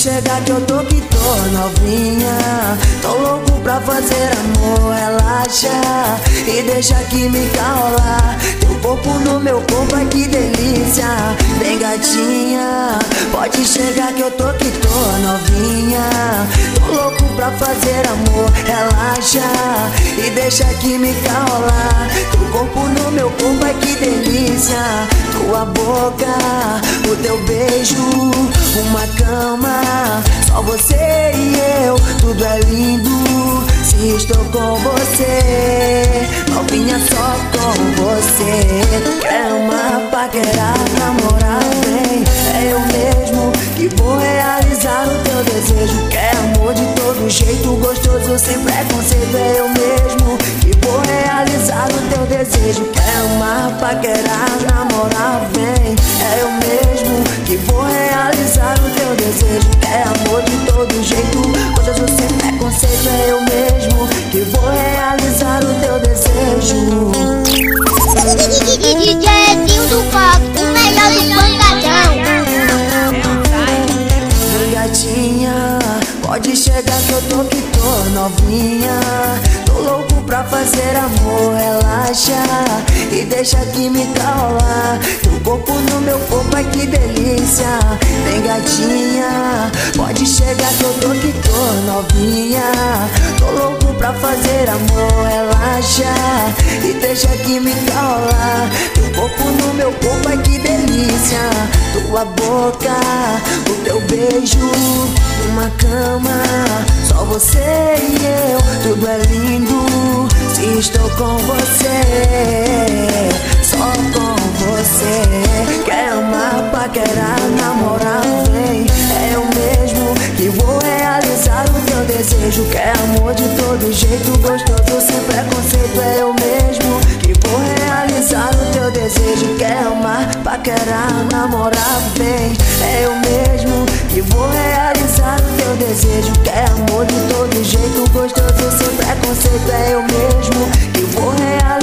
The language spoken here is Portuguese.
chegar que eu tô novinha. Tô louco pra fazer amor, relaxa e deixa química rolar. Teu corpo no meu corpo, ai que delícia. Vem gatinha, pode chegar que eu tô novinha. Tô louco pra fazer amor, relaxa e deixa química rolar. Teu corpo no meu corpo, ai que delícia. Tua boca, o teu beijo, uma cama, só você e eu, tudo é lindo. Se estou com você, novinha, só com você. Quer uma paquera, namorar, vem. É eu mesmo que vou realizar o teu desejo. Quer amor de todo jeito, gostoso, sem preconceito. É eu mesmo que vou realizar o teu desejo. Quer uma paquera, namorar, vem. É eu mesmo que vou realizar o teu desejo. Quer amor de todo jeito, gostoso, sem preconceito. É eu mesmo que vou realizar o teu desejo. DJzinho do Fox, o melhor do pancadão. Gatinha, pode chegar que eu tô novinha. Tô louco pra fazer amor, relaxa e deixa química rolar. Teu corpo no meu corpo, ai que delícia. Vem gatinha, pode chegar que eu tô novinha. Tô louco pra fazer amor, relaxa e deixa química rolar. Teu corpo no meu corpo, ai que delícia. Tua boca, o teu beijo, uma cama, só você e eu, tudo é lindo. Se estou com você, só com você. Quer uma paquera, namorar, vem. É eu mesmo que vou realizar o teu desejo. Quer amor de todo jeito, gostoso, sem preconceito. É eu mesmo que vou realizar o teu desejo. Quer uma paquera, namorar, vem. É eu mesmo que vou realizar o teu desejo. Quer amor de todo jeito, gostoso, sem preconceito. É eu mesmo que vou realizar